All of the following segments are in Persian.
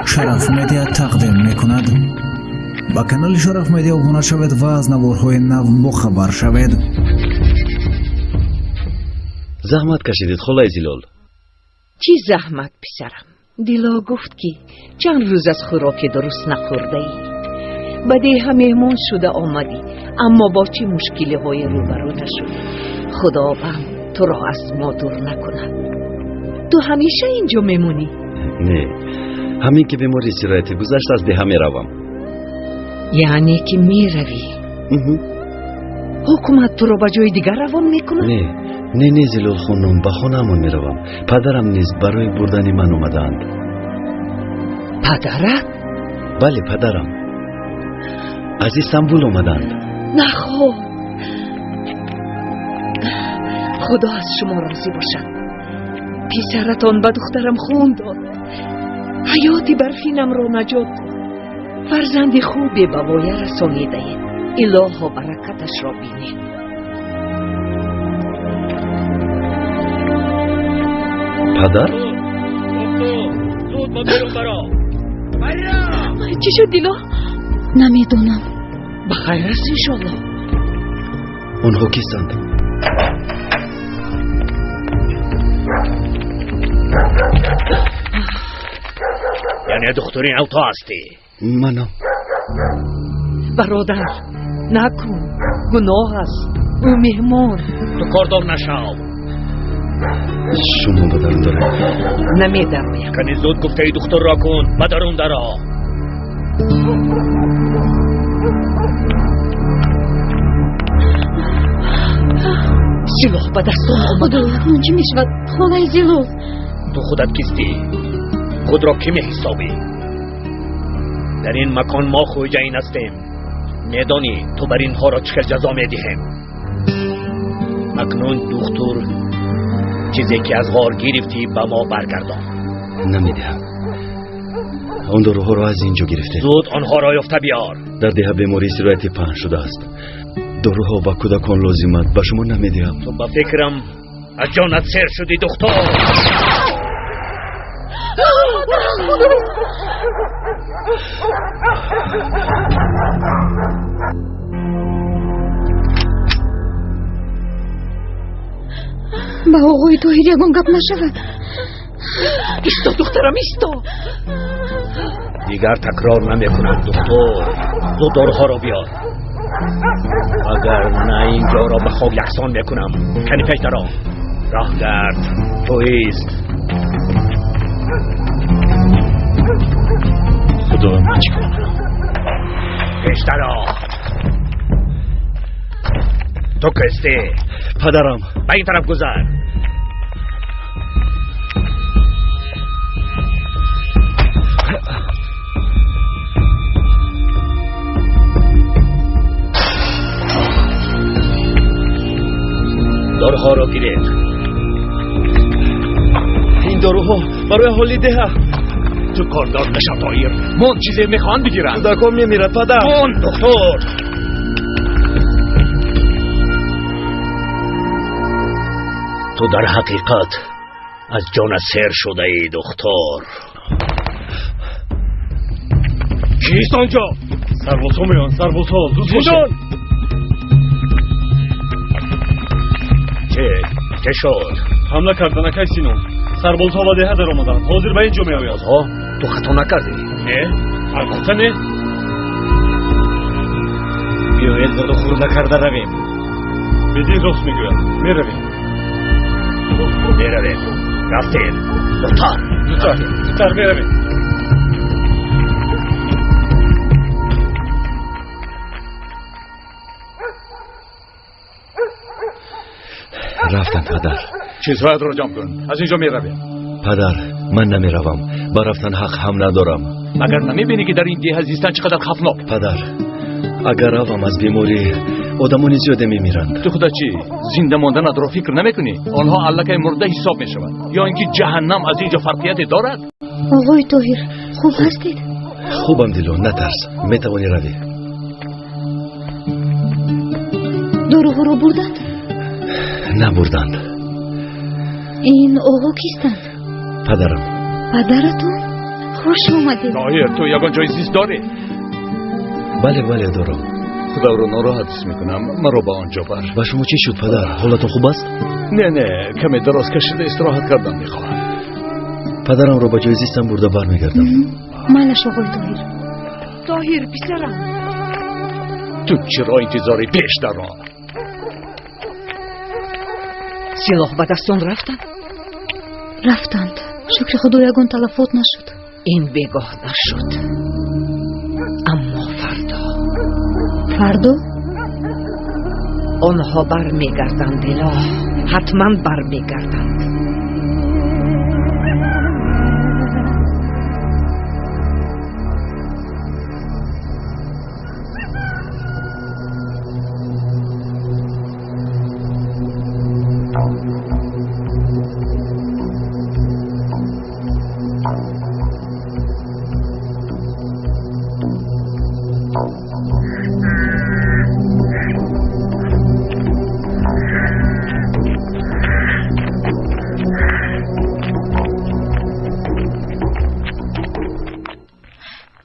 شرف مدیا تقدیم میکند. با کانال شرف مدیا ابونه شوید و از نوارهای نو باخبر شوید. زحمت کشیدید خلای زیلال. چی زحمت پسرم؟ دیلا گفت که چند روز از خوراک درست نخورده ای. بده هم مهمان شده آمدی، اما با چی مشکلی های روبرو نشدی. خداوند تو را از ما دور نکند. تو همیشه اینجا میمونی؟ نه، همین که بیماری سرایت گذشت از ده می روم. یعنی که می روی؟ حکومت تو را به جای دیگر روان میکنه؟ نه زیلال خانم، به خانه‌مان می روم. پدرم نیز برای بردن من اومدند. پدرت؟ بله پدرم، از استانبول اومدند. نه خب، خدا از شما راضی باشد. پسرتان به دخترم خون داد، حیاتی برفینم را نجات داد. فرزند خوبی به وایه رسانیده اید. الها برکتش را بینید. پدر؟ زود با بیرون برا. چی شد دیلا؟ نمیدونم. بخیر است انشالله. اونها کیستند؟ یعنی دخترین او تو هستی؟ منم. برادر نکن، گناه است. او مهمان. تو کاردار نشو. شما بدرون داره. نمیدم. کنی زود گفته ای دختر را کن، بدرون درا. سلاح به دستان آمده. خدا چی میشود؟ خالای زیلال، تو خودت کیستی؟ خود را کی میحسابی؟ در این مکان ما خویجه این هستیم. میدانی تو بر اینها را چه جزا میدهیم. اکنون دختر چیزی که از غار گرفتی به ما برگردان. نمیدهم. اون داروها را از اینجا گرفته. زود آنها را یافته بیار. در ده بیماری سرایت پهن شده است. داروها و کودکان لازمت به شما نمیدهم. تو به فکرم از جانت سیر شدی دختر. با آقای طاهر یگان گپ نشود. ایستا دخترم ایستا. دیگر تکرار نمی کنم دکتر. زود داروها را بیار. اگر نه اینجا را به خواب یکسان میکنم. کنی پیش درا. راه گرد تویست. خدا من چی کنم؟ پیش درا. تو کستی؟ پدرم. به این طرف گذر. داروها را گیرید. این داروها برای حالی ده. تو کاردار نشم طاهر. من چیزی میخوان بگیرم. کودکان میمیرد پدر. من دکتر. تو در حقیقت از جان سیر شده ای دکتر. کیست آنجا؟ سرباز ها میان. سرباز ها زود باشید. چه شد؟ حمله کردن اکای سینون. سرباز ها و ده در آمدن. حاضر به اینجا می آید. تو خطا نکردی؟ نه البته نه. بیایید زد و خور نکرده رویم. بدین راست میگویم. می رویم. رفتید. زودتر می رویم. رفتن پدر. چیزهایت را جمع کن. از اینجا می رویم. پدر من نمی روم. با رفتن حق هم ندارم. مگر نمی بینی که در این دیه زیستن چقدر خفناک؟ پدر اگر روم از بیماری آدمانی زیاده می میرند. تو خدا چی؟ زنده ماندن را فکر نمی کنی؟ آنها علکه مرده حساب می شود. یا اینکه جهنم از اینجا فرقیت دارد؟ آقای طاهر خوب هستید؟ خوبم دیلو، نترس. می توانی روی. داروها رو بردند؟ نبردند. این آقا کیستند؟ پدرم. پدرتون؟ خوش اومدید. طاهر تو یگان جای زیست داری؟ بله دارم. خدا رو ناراحت میکنم، مرا با آنجا بر. و شما چی شد پدر؟ حالتون خوب است؟ نه کمی دراز کشیده استراحت کردم میخواهم. پدرم رو با جای زیستم برده برمیگردم. مالش آقای طاهر. طاهر پسرم، تو چرا انتظاری پیش در آن؟ سلاح به دستان رفتند. شکر خدا یگان تلفات نشد. این بگاه نشد. اما فردا آنها برمیگردند. حتما برمیگردند.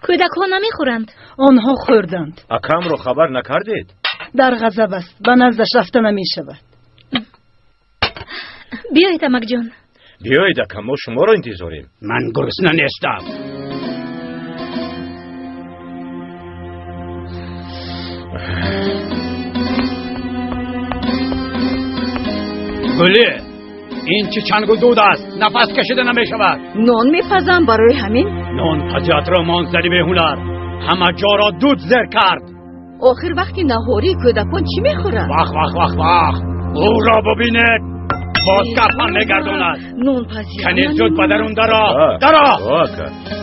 کودک‌ها نمیخورند. آنها خوردند. اکرم رو خبر نکردید؟ در غضب است، به نزدش رفته نمیشود. بیایید امک جان. بیایید اکرم، ما شما رو انتظاریم. من گرسنه نیستم. گلی، این چه چنگ و دود است؟ نفس کشیده نمیشود. نان میپزم برای همین. نان پزیات را مانزدی به هنر، همه جا را دود زر کرد. آخر وقتی نهاری کودکان چی میخورند؟ وقت او را ببینید، باز کفن میگرداند. نان پزیات کنید زود بدرون درا.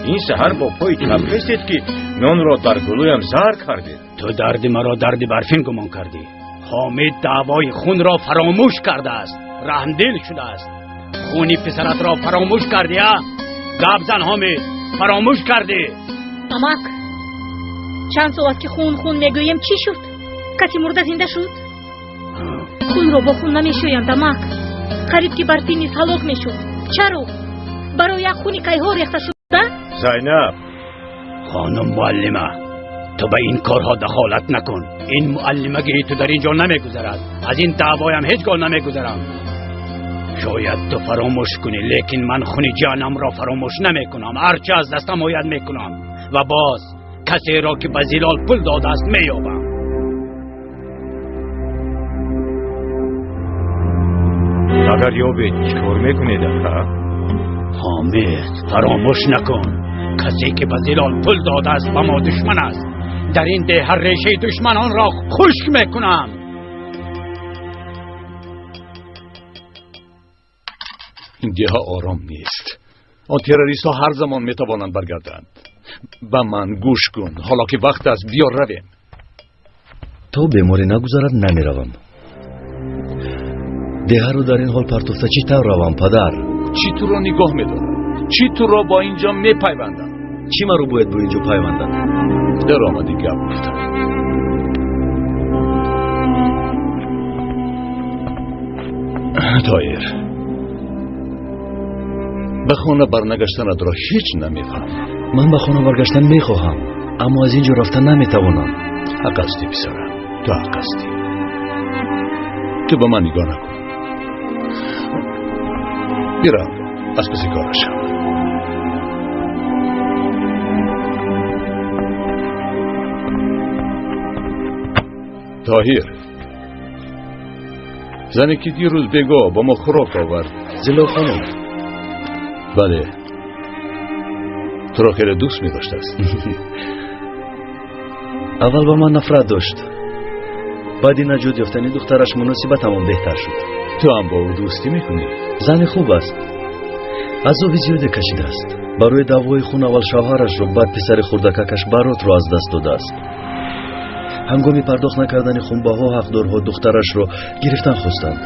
این سحر با پای تفرستید که نان را در گلویم زهر کردید. تو درد مرا درد برفین گمان کردی. حامد دعوای خون را فراموش کرده است، رحمدل شده است. خونی پسرت را فراموش کردی ها؟ گپ زن حامد، فراموش کردی. امک، چند ساعت که خون میگویم چی شد؟ کسی مرده زنده شد؟ خون را با خون نمیشویند امک. قریب که برفینی هلاک میشد. چرا؟ برای یک خونی کیها ریخته شده؟ زینب خانم معلمه، تو به این کارها دخالت نکن. این معلمگی تو در اینجا نمیگذرد. از این دعوایم هیچگاه نمیگذرم. شاید تو فراموش کنی، لیکن من خونی جانم را فراموش نمیکنم. هرچه از دستم آید میکنم و باز کسی را که به زلال پول داده است مییابم. اگر یابید چکار میکنید؟ حامد، فراموش نکن، کسی که به زلال پول داده است به ما دشمن است. در این ده هر ریشه دشمنان را خشک میکنم. این ده آرام نیست. آن تروریست ها هر زمان میتوانند برگردند. به من گوش کن، حالا که وقت است بیا رویم. تو بیماری نگذارد نمیروم. ده رو در این حال پرتوفته چی طور روم پدر؟ چی تو را نگاه میدارم؟ چی تو را با اینجا میپیوندم؟ چی من رو باید با اینجا پیوندم؟ در آمدی گپ گفتم. طاهر، به خانه برنگشتنت را هیچ نمیفهم. من به خانه برگشتن میخواهم، اما از اینجا رفتن نمیتوانم. حق استی پسرم، تو حق استی. تو به من نگاه نکن. بیرم از پسی کارشم. طاهر، زنی که دیروز بگاه با ما خوراک آورد، زلا خانم. بله، تو را خیلی دوست می داشت است. اول با من نفرت داشت، بعد این نجات یافتنی دخترش مناسبت تمام بهتر شد. تو هم با او دوستی میکنی؟ زن خوب است، عذاب زیاده کشیده است. برای دعوای خون اول شوهرش رو، بعد پسر خردککش برات رو از دست داده است. هنگامی پرداخت نکردن خونبها حقدارها دخترش رو گرفتن خواستند.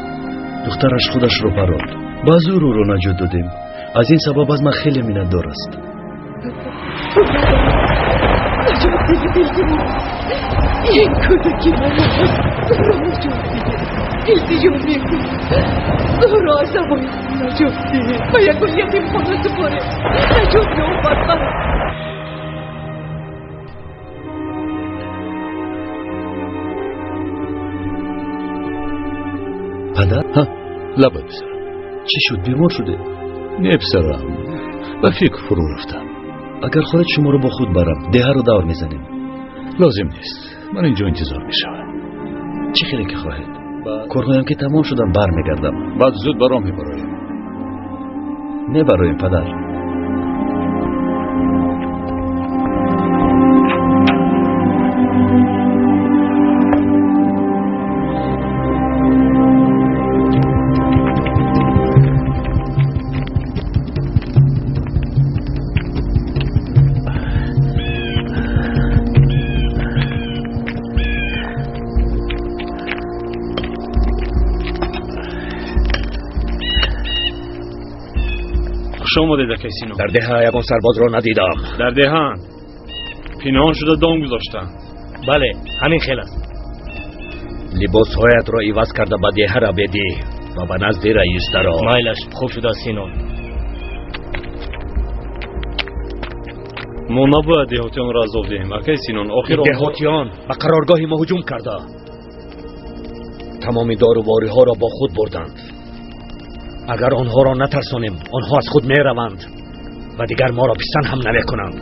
دخترش خودش رو پراند، با زور رو نجات دادیم. از این سبب از من خیلی منتدار است. این کودکی من را نجات بده. التجا میکنم. را از زبان نجات ده و یک یتیم خانه سپاره نجات ده و برقرار. پدر؟ ها لبت پسرم. چی شد؟ بیمار شده؟ نه پسرم، به فکر فرو رفتم. اگر خودت شما رو با خود برم ده رو دور میزنیم. لازم نیست، من اینجا انتظار میشم. چی خیلی که خواهید؟ کارهایم که تمام شدن بر میگردم. بعد زود برام میبرایم. میبرایم پدر. شما دیده کسینو؟ در دهه یکان سرباز را ندیدم. در دهان پنهان شده دام گذاشتن. بله همین خیلی است. لباس هایت را عوض کرده به دهه را بدی و به نزد رئیس درآ. مایلش خوب شده سینون. ما نباید دهاتیان را عذاب دهیم. اکی سینون آخر دهاتیان به قرارگاه ما هجوم کرده. تمام داروباری ها را با خود بردند. اگر آنها را نترسانیم آنها از خود می روند و دیگر ما را پسند هم نمی کنند.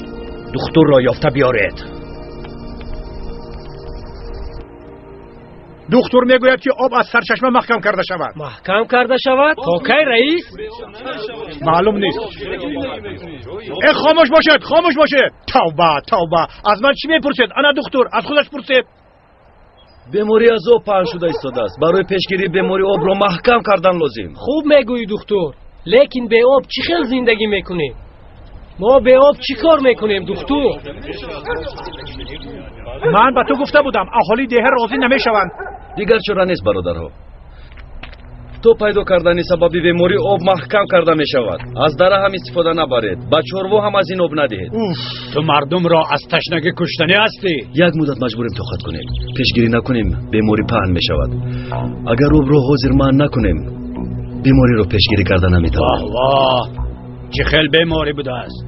دکتر را یافته بیارید. دکتر میگوید که آب از سرچشمه محکم کرده شود. محکم کرده شود؟ تا کی رئیس؟ معلوم نیست. خاموش باشید، خاموش باشید. توبه توبه، از من چی میپرسید؟ انا دکتر، از خودش پرسید. بیماری از آب پهن شده ایستاده است. برای پیشگیری بیماری آب را محکم کردن لازم. خوب میگویی دکتر، لیکن به آب چی خیل زندگی میکنیم؟ ما به آب چی کار میکنیم دکتر؟ من به تو گفته بودم اهالی ده راضی نمیشوند. دیگر چرا نیست برادرها. تو پیدا کردن سبب بیماری آب محکم کرده می شود. از دره هم استفاده نبرید. با چروا هم از این آب ندهید. تو مردم را از تشنگی کشتنی هستی. یک مدت مجبوریم توخت کنیم. پیشگیری نکنیم بیماری پهن می شود. اگر آب را حاضر من نکنیم بیماری را پیشگیری کرده نمیتوانیم. واه چه خیل بیماری بوده است.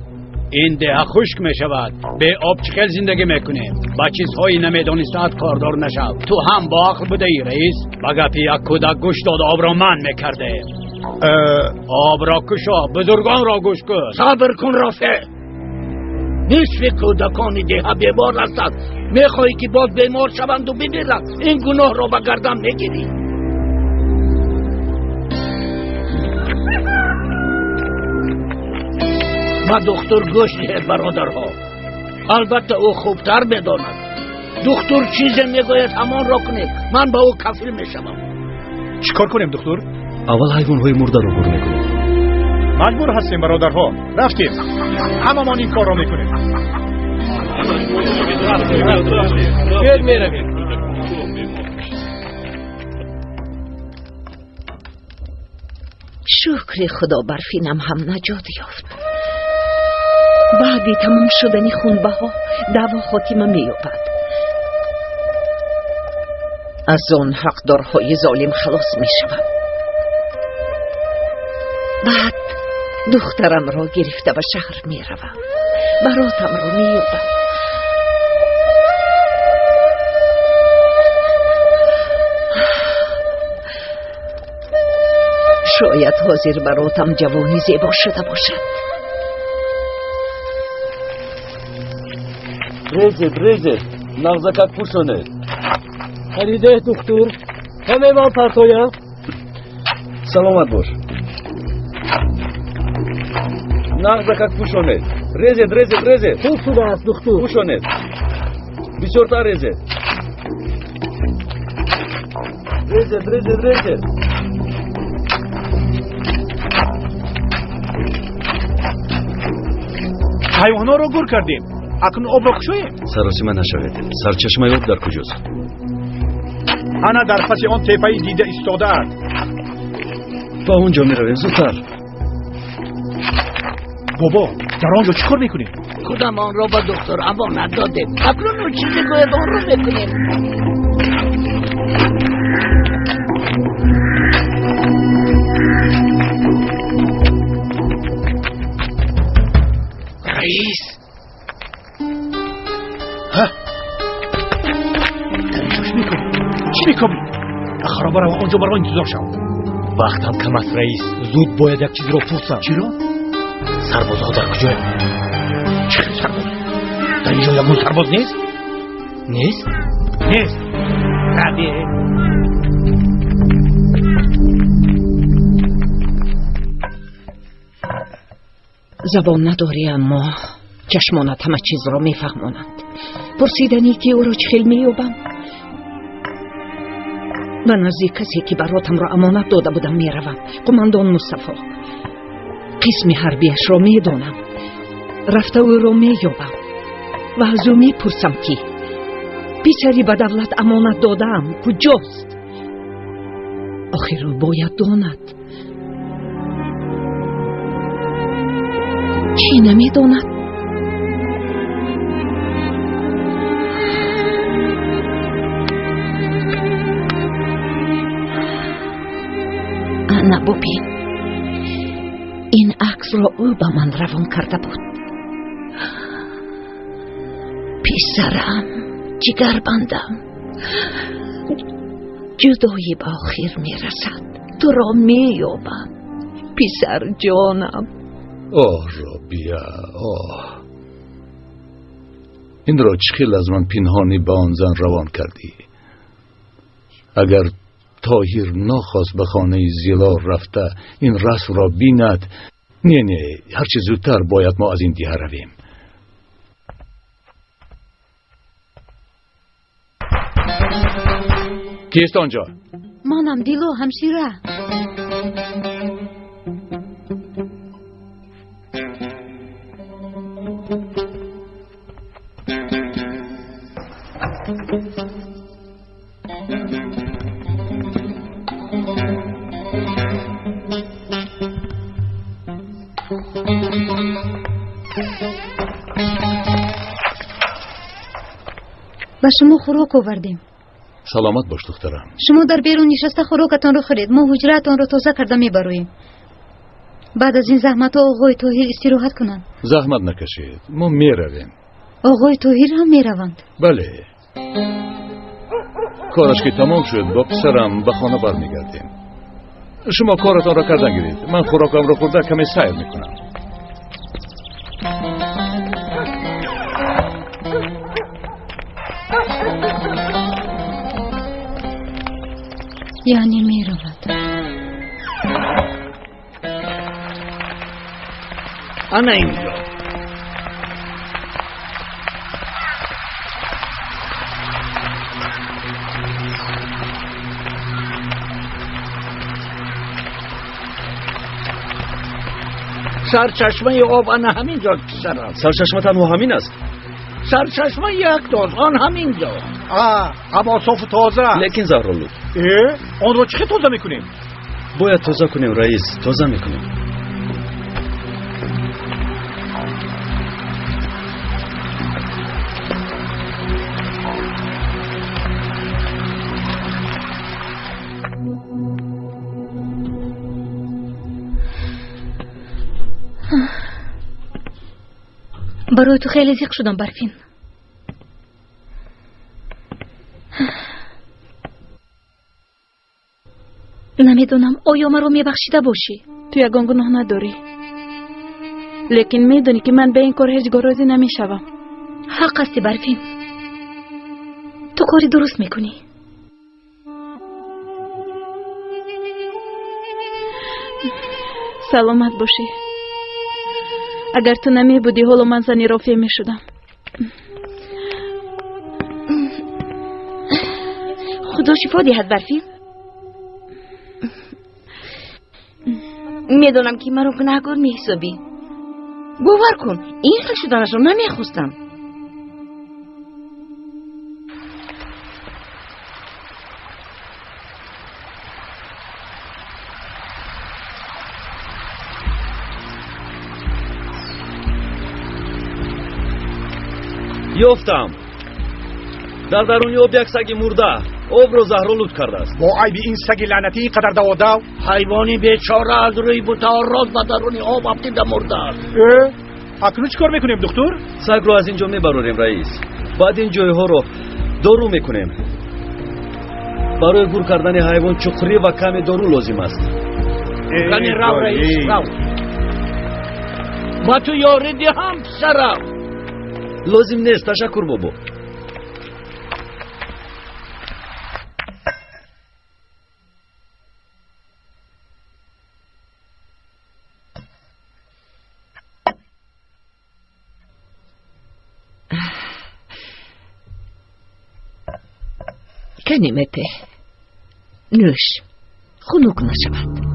این ده خشک می شود. به آب چه خیل زندگی میکنیم. با چیزهایی نمیدانستاد کاردار نشو. تو هم با عقل بوده ای رئیس. بگه پی یک کودک گوش داد آب را من میکرده. آب را کشا، بزرگان را گوش کن. صبر کن رافع. نصف کودکان ده بیمار هستند. میخواهی که باز بیمار شوند و بمیرند. این گناه را به گردن میگیری. ما دکتر گوش دهید برادرها. البته او خوبتر میداند. دکتر چیزی میگوید همان را کنید. من با او کفیل میشوم. چیکار کنیم دکتر؟ اول حیوانهای مرده را بر میکنیم. مجبور هستیم برادرها. رفتیم. هممان این کار را میکنیم. گیر میرویم. شکر خدا برفینم هم نجات یافت. بعد تمام شدن خونبه ها دعوا خاتمه می‌یابد. از آن حقدارهای ظالم خلاص میشوم. بعد دخترم را گرفته به شهر میروم. براتم را می‌یابم. شاید حاضر براتم جوانی زیبا شده باشد. ریزید نغزکک پوشونه. خریده دکتر همه ما پرتویم. سلامت باش. نغزکک پوشونه. ریزید خوب شده است دکتر. پوشونه. بسیارتر ریزید. حیوانا را گور کردیم. اکنون آب را کشویم. سراسیمه نشوید. سرچشمه آب در کجاست؟ انا در پس آن تپه دیده ایستاده است. با اونجا میرویم. زودتر. بابا در آنجا چیکار میکنیم؟ خودم آن را با دکتر امانت دادیم. اکنون اون چیزی باید آن را بکنیم. چی میکنی؟ خرابه رو اونجا برای انتظار شو. وقتم کم است رئیس، زود باید یک چیزی رو پرسم. چرا؟ سربازها در کجای؟ چه سرباز؟ در اینجا یکون سرباز نیست؟ نیست؟ نیست. رده. زبان نداری اما چشمانت همه چیز را میفهمانند. پرسیدنی که او را چخیل مییابم و نزدیک کسی که براتم را امانت داده بودم میروم. قماندان مصطفی، قسم حربیش را میدانم. رفته او را مییابم و از او میپرسم که پسری به دولت امانت دادم کجاست؟ آخر او باید داند. چی نمیداند؟ انا ببین، این عکس را او به من روان کرده بود. پسرم، جگر بندم، جدایی به آخر میرسد. تو را مییابم پسر جانم. آه رابیا، آه، این را چخیل از من پنهانی به آن زن روان کردی. اگر طاهر ناخواست به خانه زیلار رفته این رسم را بیند، نه هرچی زودتر باید ما از این دیه رویم. کیست آنجا؟ منم، دیلو، همشیره. به شما خوراک آوردیم. سلامت باش دخترم. شما در بیرون نشسته خوراکتان رو خورید. ما حجرتان رو تازه کرده میبرویم. بعد از این زحمت ها آقای طاهر استراحت کنند. زحمت نکشید، ما میرویم. آقای طاهر هم میروند. بله، کارش که تمام شد با پسرم به خانه برمیگردیم. شما کارتان را کردن گیرید، من خوراکم را خورده کمی سیر میکنم. یعنی میرود. انا اینجا. سرچشمه آب انا همینجا پسرم. سرچشمه تنها همین است؟ سرچشمه یک داز آن همینجا. هوا صاف و تازه. لیکن زهرالود، آن رو چه تازه میکنیم؟ باید تازه کنیم رئیس، تازه میکنیم. برای تو خیلی زیق شدم برفین. نمیدونم آیا مرا میبخشیده باشی؟ تو یگان گناه نداری، لیکن میدونی که من به این کار هیچ راضی نمیشوم. حق هستی برفین، تو کاری درست میکنی. سلامت باشی. اگر تو نمی بودی حالا من زنی رافعه می شدم. خدا شفا دهد برفین. میدونم که مرا گناهکار میحسابی. باور کن این خیلی شدنش رو نمیخواستم. یافتم در درونی آب یک سگ مرده، آب رو زهرآلود کرده است. با عیب این سگ لعنتی قدر دواده، حیوانی بیچاره از روی بوتاراز و درونی آب افتیده مرده است. اکنون چی کار میکنیم دکتر؟ سگ رو از اینجا میبروریم رئیس، بعد این جایها رو دارو میکنیم. برای گور کردن حیوان چقری و کمی دارو لازم است. کنی رو رئیس رو. ما تو یاری دی هم پسرم. لازم نیست، تشکر بابا. کنی مته نوش خنک نشود.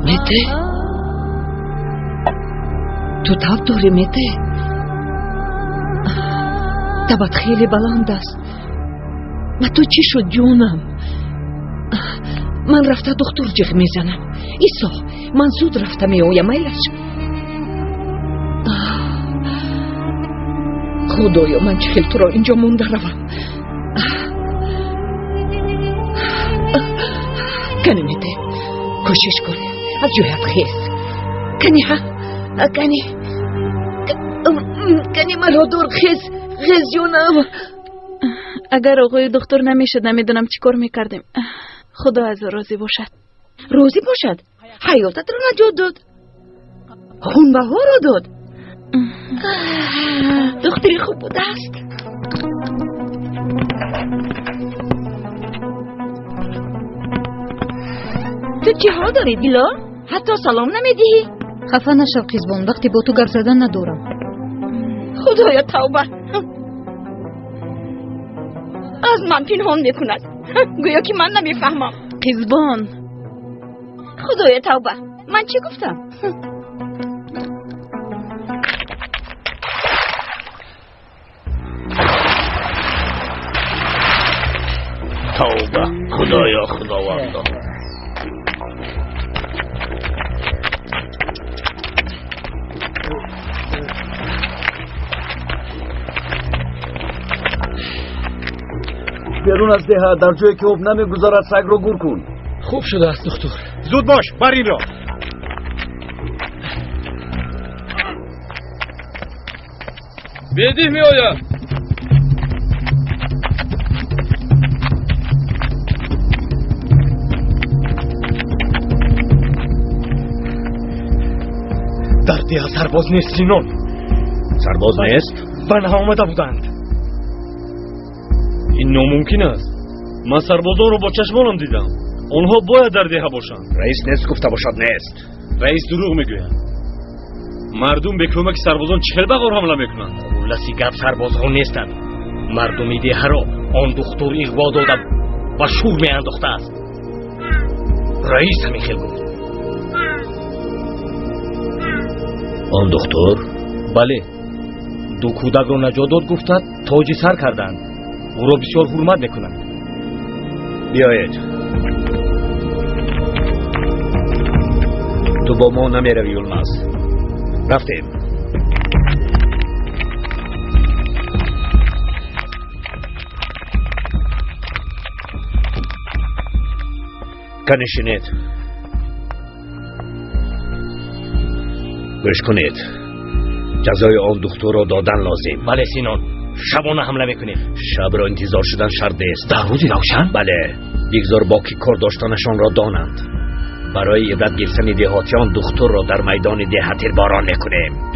مته تو تاب داری مته؟ تبت خیلی بلند است. و تو چی شد جونم؟ من رفته دکتر جغ میزنم. ایسا من زود رفته میایم ایلش. خدایا من چه خیلی تو را اینجا مونده روم. کنی میده کوشش کن از جویت خیز. کنی ها کنی مرا دور خیز جونم. اگر آقای دکتر نمیشد نمیدونم چی کار میکردیم. خدا از راضی باشد. راضی باشد؟ حیاتت رو نجات داد، خونبه ها رو داد. دختری خوب بوده است. تو چی ها داری دیلا؟ حتی سلام نمیدهی؟ خفه نشو قیزبان، وقتی با تو گپ زدن ندارم. خدایا توبه، از من پنهان میکند، گویا که من نمیفهمم. قیزبان خدایا توبه، من چی گفتم؟ توبه خدایا خداوندا. بیرون از ده، در جایی که خوب نمیگذارد سگ رو گور کن. خوب شده است دکتر. زود باش، بر این را. بدیه می آید. در ده سرباز نیست سینون. سرباز نیست؟ بنها آمده بودند. این ناممکن است. من سربازان رو با چشمانم دیدم. آنها باید در ده باشند. رئیس نیست گفته باشد نیست. رئیس دروغ میگوید. مردم به کمک سربازان 40 بغار حمله میکنند. خلاصی گپ سربازها نیستند. مردمی ده را آن دختر اغوا داده و شور میانداخته است. رئیس همین خیل بود. آن دختر؟ بله. دو کودک را نجات داد گفتند تاج سر کردند. او را بسیار حرمت میکنند. بیایید. تو با ما نمیروی یلماز. رفتیم. کنشینید. گوش کنید. جزای آن دختر را دادن لازم. بله سینان. شبانه حمله میکنیم. شب را انتظار شدن شرط است. در روزی روشن؟ بله. بگذار باقی کار داشتنشان را دانند. برای عبرت گرفتن دهاتیان دختر را در میدان ده تیرباران میکنیم.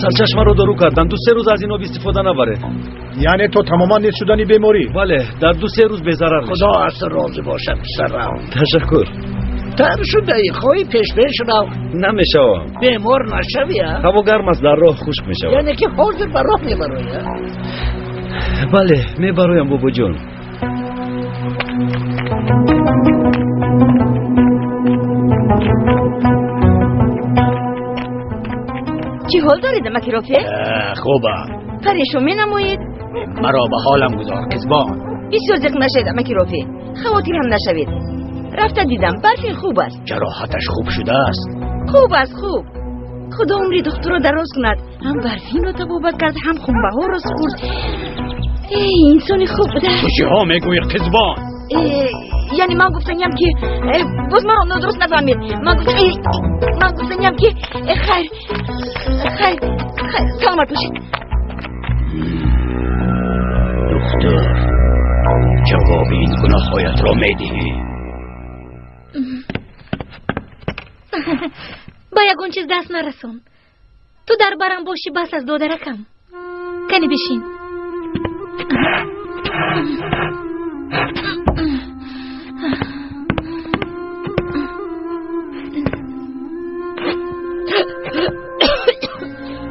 سرچشمه رو دارو کردن. 2-3 روز از این آب استفاده نبره. یعنی تو تماما نیست شدنی بیماری؟ بله، در 2-3 روز به‌ضرر میشه. خدا از راضی باشد پسرم. تشکر. تر شده خواهی پیش رو. نمیشه. بیمار نشوی. هوا گرم است، در راه خشک میشه. یعنی که حاضر بر راه میبروی؟ بله میبرویم بابا جون. چی حال دارید مکروفه؟ خوبه. پریشون می نمایید؟ مرا به حالم گذار قزبان. بسیار زخم نشید مکروفه. خواطر هم نشوید. رفته دیدم برفین خوب است. جراحتش خوب شده است. خوب است خوب. خدا عمری دختر رو دراز کند. هم برفین رو تبابت کرد هم خونبه ها رو سپرد. ای انسانی خوب بوده. تو چی ها میگوی قزبان؟ یعنی من گفتنیم که باز من رو نادرست نفهمید. من گفتنیم که خیر سلامت باشید. دختر جواب این گناه‌هایت را میدهی؟ با یگون چیز دست نرسون. تو در برم باشی بس از دادرکم. کنی بشین.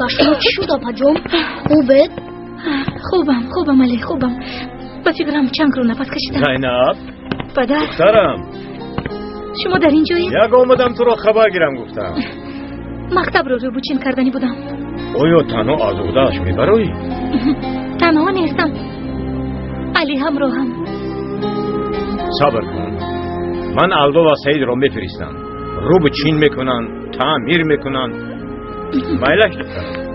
با شما چی شد آپا جون؟ خوبت؟ خوبم علی خوبم. با فکرم چند رو نفس کشیدم. زینب پدر دخترم، شما در اینجایی؟ یک آمدم تو رو خبر گیرم گفتم. مکتب رو بوچین کردنی بودم. اویا تنها آزودهش میبروی؟ تنها نیستم، علی همراهم. صبر کن، من الدو و سعید رو میفرستم. رو به چین میکنن، تعمیر میکنن. مایلش دخترم.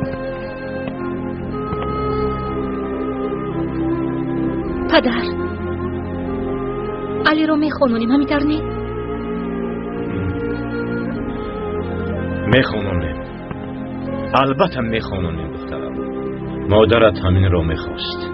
پدر علی رو میخونونیم همینطور نی؟ میخونونیم، البته میخونونیم دخترم. مادرت همین رو میخواست.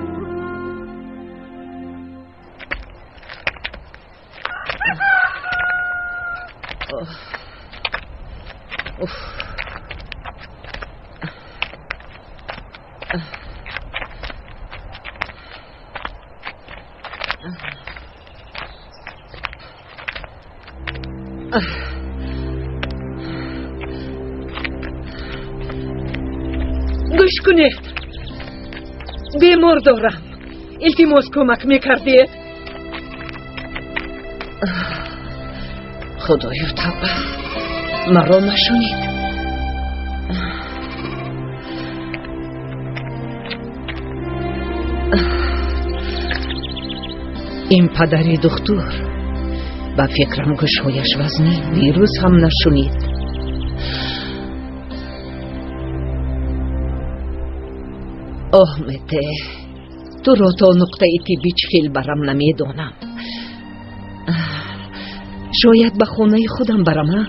گوش کنید، بیمار دارم. التماس کمک میکردید؟ خدایا توبه، مرا نشونید. این پدری دکتر با فکرم گوشهایش وزنی ویروس هم نشونید. آمده تو رو تا نقطه ایتی خیل برم نمیدونم. شاید به خونه خودم برم.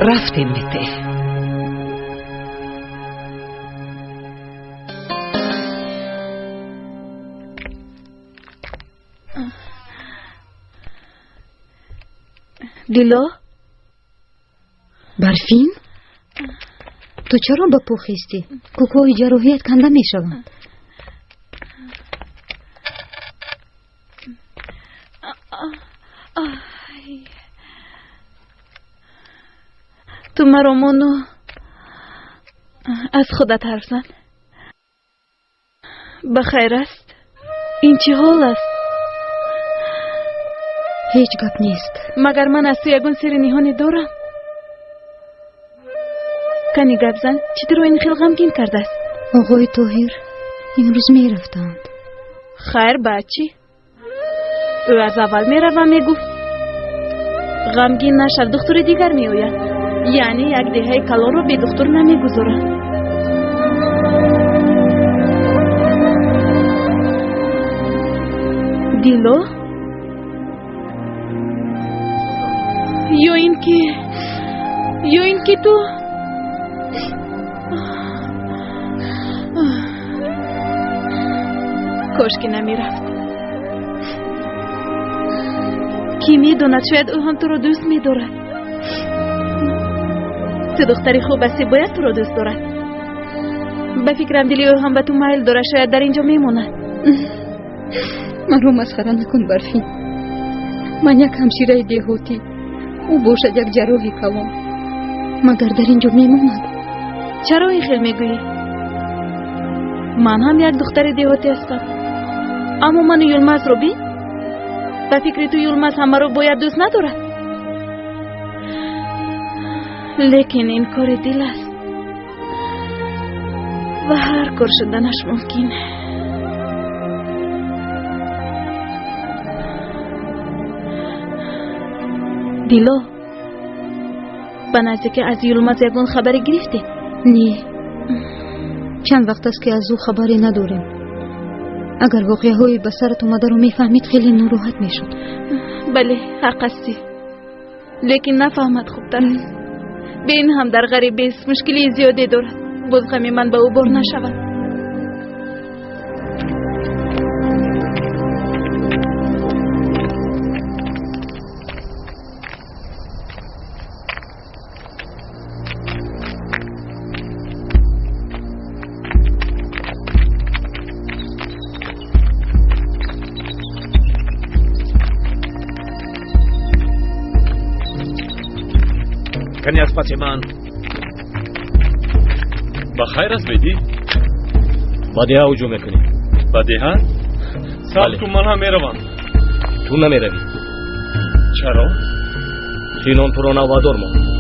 رفتیم مته. دیلا برفین تو چرا با پو خیستی؟ کوکوی جراحیت کنده می شوند. تو مرا مانو از خودت حرف زن. بخیر است؟ این چه حال است؟ هیچ گپ نیست. مگر من از تو یگون سر نهانی دارم؟ کنی گپ زن، چطور این خیلی غمگین کرده است؟ آقای طاهر امروز می رفتند. خیر بچی، او از اول می رو و می گفت غمگین نشد دختر دیگر می آید. یعنی یک دهه کلان رو به دختر نمی گذارد. دیلو یا این که تو کاش که نمی رفت. کی می داند شاید او هم تو رو دوست می دارد. تو دختری خوب هستی، باید تو رو دوست دارد. به فکرم دلی او هم به تو میل داره، شاید در اینجا میموند. من رو مسخره نکن برفین. من یک همشیره دیهاتی، او باشد یک جراحی کلان، مگر در اینجا میموند. چرا این خیل میگویی؟ من هم یک دختر دیهاتی هستم، اما من یلمز رو بین. به فکر تو یلمز همه رو باید دوست ندارد. لیکن این کار دل است و هر کار شدنش ممکنه. دیلا به نزدیک از یلمز یگان خبری گرفتی؟ نه، چند وقت است که از او خبری نداریم. اگر واقعه های به سرت اومده رو میفهمید خیلی ناراحت میشد. بله حق هستی، لیکن نفهمد خوبتر است. به این هم در غریب است، مشکلی زیاده دارد. باز غمی من به او بار نشود. کنی از پس من بخیر است بیدی؟ بدیه هجوم میکنی؟ بدیه؟ سب کن من هم میروم. تو نمیروی. چرا؟ خینان تو را نوادار ما.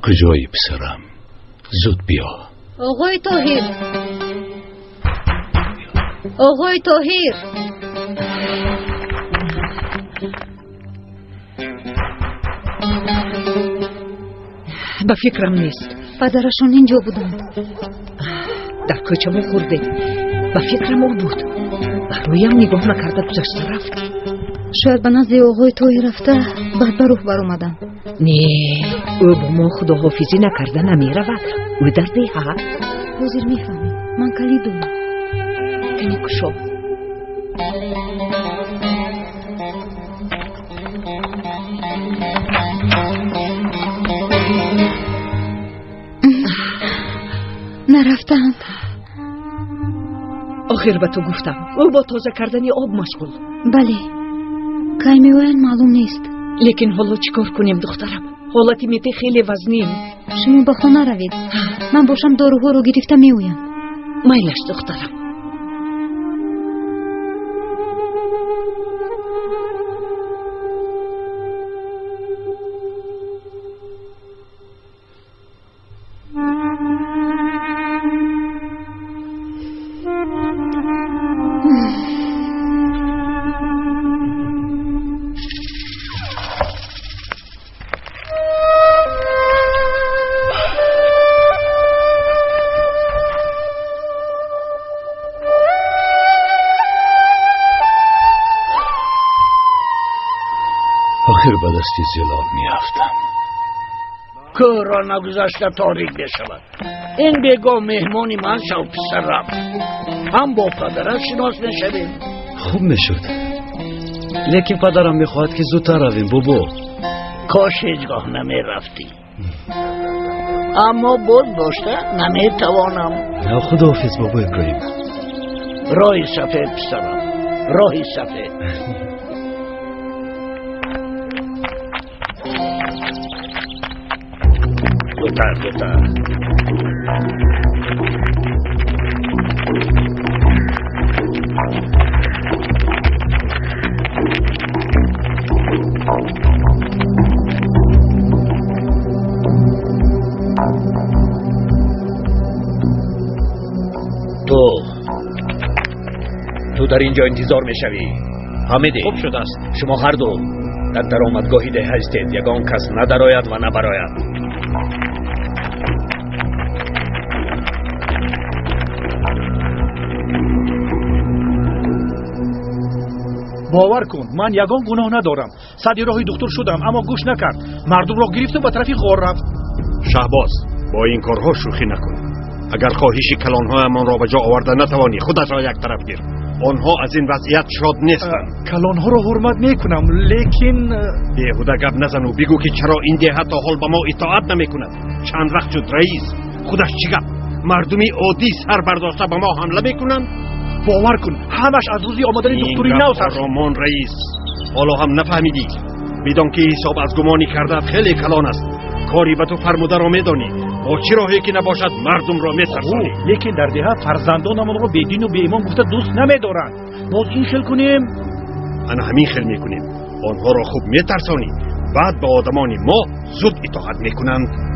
کجایی پسرم؟ زود بیا. آقای طاهر، آقای طاهر. به فکرم نیست. پدرشون اینجا بودند. در کوچه ما خورده. به فکرم او بود. رویم نگاه نکرده گذشته رفت. شاید به نزد آقای طاهر رفته بعد به روح بر اومدن. نه، او با ما خداحافظی نکرده نمیرود. او در دیه. حاضر میفهمی من کلید دارم. کنی کشو. نرفتند. آخر به تو گفتم او با تازه کردن آب مشغول. بله، کی میوین معلوم نیست. لیکن حالا چیکار کنیم دخترم؟ حالتی میته خیلی وزنیم. شما به خانه روید، من باشم داروها رو گرفته میویم. مایلش دخترم. آخر به دست زلال میافتم. کارا نگذاشته تاریک بشود. این بگاه مهمانی من شو پسرم. هم با پدرت شناس میشویم. خوب میشد، لیکن پدرم میخواهد که زودتر رویم بابا. کاش هیچگاه نمیرفتی. اما بود داشته نمیتوانم. نه خداحافظ بابا ابراهیم. راهی سفید پسرم، راهی سفید. زودتر. تو در اینجا انتظار میشوی. حمیدی خوب شده است. شما هر دو در درآمدگاهی ده هستید. یگان کس ندراید و نبراید. باور کن من یگان گناه ندارم. صد راهی دکتر شدم اما گوش نکرد. مردم را گرفت و به طرف غار رفت. شهباز با این کارها شوخی نکن. اگر خواهش کلانهایمان را به جا آورده نتوانی خودت را یک طرف گیر. آنها از این وضعیت شاد نیستند. کلانها را حرمت میکنم، لیکن بیهوده گپ نزن و بگو که چرا این دیه تا حال به ما اطاعت نمیکند. چند وقت شد رئیس خودش چی گپ؟ مردمی عادی سر برداشته به ما حمله میکنند. باور کن همش از روزی آمدن دکتری نو سر شد. رامان رئیس حالا هم نفهمیدی؟ بدان که حساب از گمانی کرده خیلی کلان است. کاری به تو فرموده را میدانی. با چه راهی که نباشد مردم را میترسانی. لیکن در دهه فرزندانمان را بدین و به ایمان گفته دوست نمیدارند. باز این خیل کنیم؟ انا همین خیل میکنیم. آنها را خوب میترسانی، بعد به آدمان ما زود اطاعت میکنند.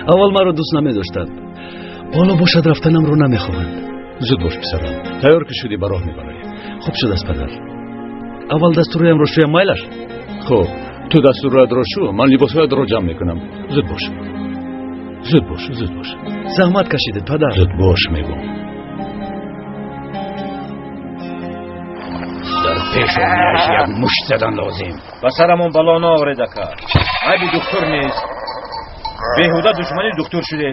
اول مرا دوست نمی‌داشتند. حالا باشد رفتنم رو نمی‌خواهند. زود باش پسرم. تیار که شدی به راه می‌بری. خوب شد است پدر. اول دستورم رو شویم مایلش. خب تو دستورات رو شو، من لباسات رو جمع میکنم. زود باش. زود باش، زود باش. زحمت کشیدید پدر. زود باش میگم. در پیشانیش یک مشت زدن لازم. به سرمون بلا نآورید که عیب دکتر نیست. بیهوده دشمنی دکتر شده.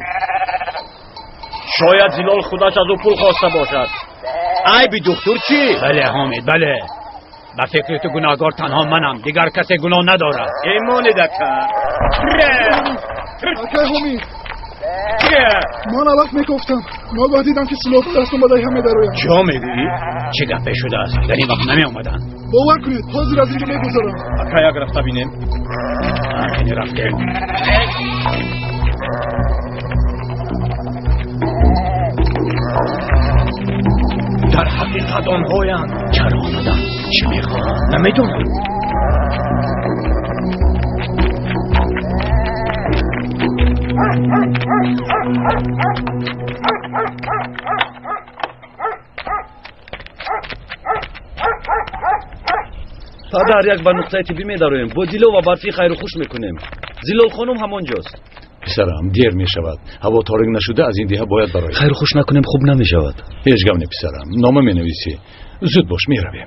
شاید زلال خودش از او پول خواسته باشد. عیب دکتر چی؟ بله حامد بله. به فکر تو گناهگار تنها منم، دیگر کسی گناه ندارد. ایمان دکه اکه حامد من وقت میگفتم ما دیدم که سلاح دستم بدهی همه درویم. چه میگویی؟ چه گپه شده است؟ در این وقت نمی آمدن. باور کنید حاضر از اینجا میگذارم. اکه یک رفته بینیم. این رفتیم. در حقیقت آنهایند. چرا آمدن؟ چه میخواهند؟ نمیدونم. پدر یک بر نقطه طبی می‌داریم. با دیلو و برفی خیر و خوش میکنیم. زلال خانم همانجاست. پسرم دیر می شود. هوا تاریک نشده از این دیه باید برای خیر و خوش نکنیم خوب نمی شود. هیچ گم نه پسرم. نامه می نویسی. زود باش می رویم.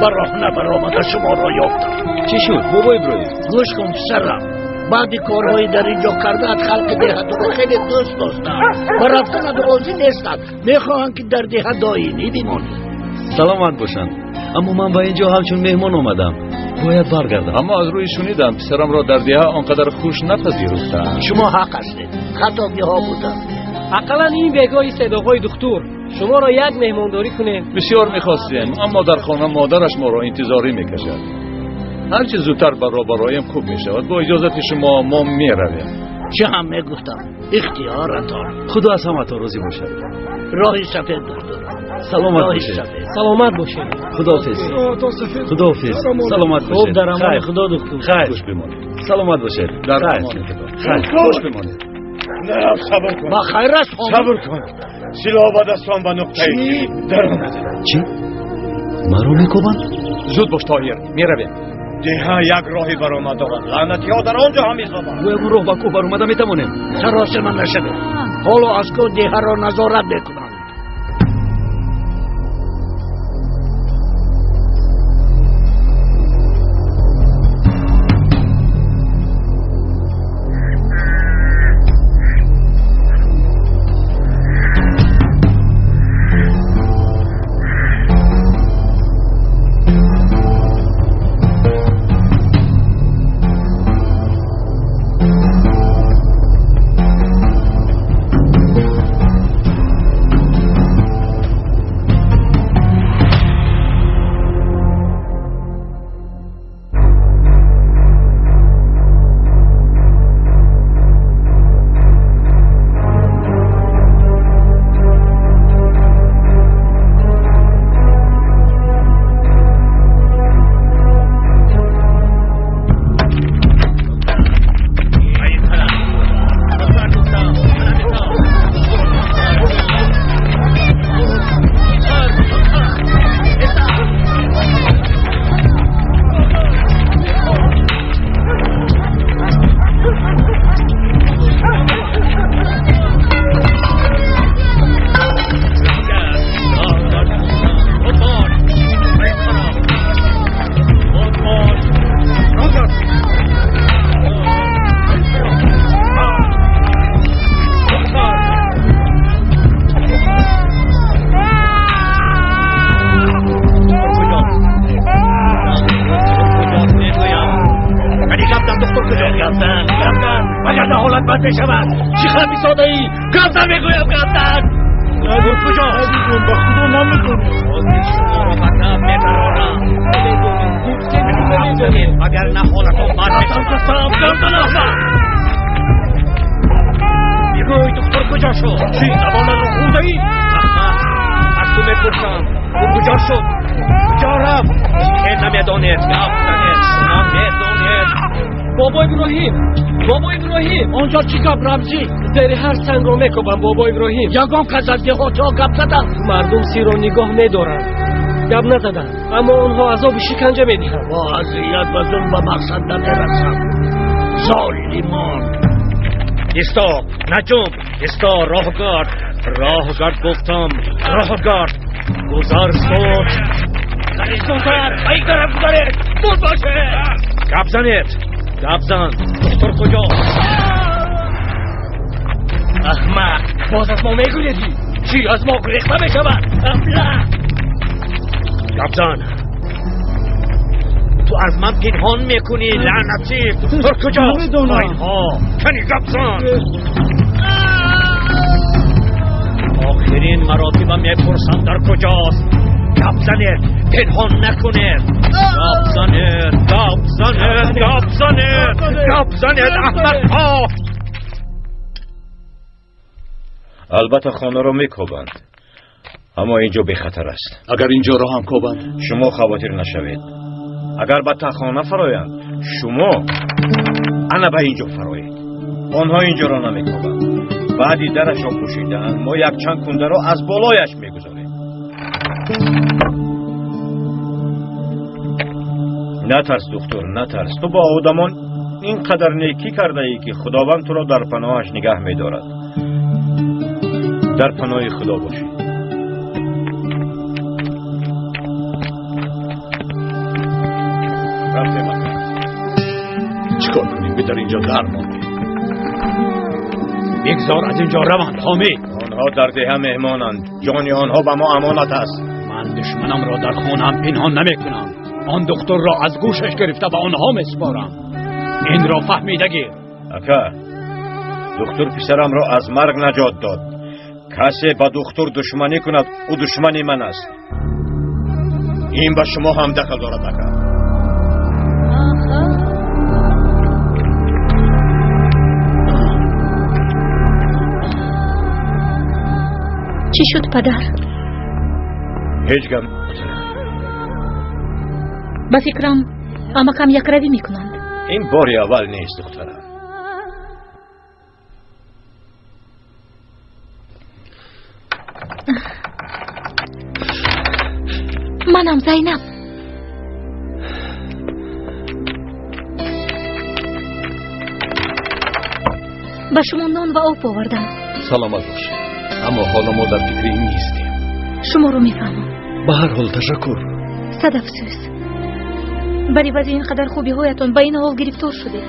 براه برآمده شما را یافتم. چی شد؟ بابا ابراهیم گوش کن پسرم. بعد کارهای در اینجا کردن خلق دهت رو خیلی دوست داشتن و رفتن به راضی نیستن. میخواهن که در دهت دائمی بمانی. سلامت باشند. اما من به اینجا همچون مهمان آمدم. باید برگردم. اما از روی شنیدم پسرم را در دیه آنقدر خوش نپذیرفتند. شما حق هستید. خطابی ها بودن. اقلا این بگاه صداقای دکتر شما را یک مهمانداری کنیم. بسیار میخواستیم اما در خانه مادرش ما را انتظاری میکشد. هرچی زودتر برایم خوب میشود. با اجازت شما ما میرویم. چه هم میگفتم اختیارتان. خدا از همه تا راضی باشد. راهی سفید دکتر. سلامت باشید. سلامت باشید. خداحافظ. خداحافظ. سلامت باشید. خوب در امان خدا دکتر. خیر. خوش بمانید. سلامت باشید. در امان خدا. خیر. خوش بمانید. نه صبر کن. با خیر است. صبر کن. سلاح با دستان به نقطه ای در آمده. چی؟ مرا میکوبند؟ زود باش طاهر میرویم. دیها یک راهی برآمد آقا. لعنتی ها در آنجا هم ایستادند. و اون راه با کو برآمده میتوانیم. سراس من نشده. حالا از کو دیها را نظارت میکنند. کجا؟ گفتن وگرنه حالت بد بشود. چی خمی ساده ای؟ گفتن میگویم گفتن. دکتر کجا؟ عزیزم به خدا نمیکنی. شما را بدم میبرارم. وگرنه حالتون بد بشود. گفتن احمد. میگوی دکتر کجا شد؟ چی زبان رو خورده ای؟ احمد از تو میپرسم او کجا شد؟ کجا رفت؟ که نمیدانید گفتنید نمیدانید. بابا ابراهیم آنجا چی گپ رمزی؟ زیر هر سنگ رو میکوبم بابا ابراهیم. یگان کس از دهاتی ها گپ زدن. مردم سی رو نگاه میدارن، گپ نزدن، اما آنها عذاب و شکنجه میدهند. با اذیت و ظلم به مقصد نمیرسم. ظالمان. ایستا نجوم، ایستا راهگارد گفتم، راهگارد گذار سوت. زنیستونتر ای گرم گذارید بود باشه. گپ زن دکتر کجا؟ احمق باز از ما میگویدی؟ چی از ما گریخته میشود؟ ابله گپ زن تو از من پنهان میکنی لعنتی. دکتر کجا؟ اینها کنی گپ زن. آخرین مراتبم میپرسم در کجاست؟ گپ زنید پنهان نکنید. گپ زنید احمد ها. البته خانه رو میکوبند، اما اینجا بی خطر است. اگر اینجا را هم کوبند شما خواطر نشوید. اگر به تخانه فرایند شما انا به اینجا فرایید. آنها اینجا را نمیکوبند. بعدی درش را پوشیدن ما یک چند کنده را از بالایش میگذاریم. نترس دکتر نترس. تو با آدمان اینقدر نیکی کرده ای که خداوند تو را در پناهش نگه میدارد. در پناه خدا باشی. چیکار کنیم؟ بدر اینجا در ماندیم. بگذار از اینجا روند حامد. آنها در ده مهمانند. جان آنها به ما امانت است. من دشمنم را در خانم پنهان نمیکنم. آن دکتر را از گوشش گرفته به آنها میسپارم. این را فهمیده گیر. اکا دکتر پسرم را از مرگ نجات داد. کسی با دکتر دشمنی کند او دشمنی من است. این به شما هم دخل دارد اکا. چی شد پدر؟ هیچ گم. با فکرم امکم یک روی میکنند. این باری اول نیست دخترم. منم زینب. به شما نان و آب آوردم. سلامت باشی. اما حالا ما در فکر این نیستیم. شما رو میفهمم. به هر حال تشکر. صد افسوس. برای بعضی اینقدر خوبی هایتون با این حال گرفتار شده.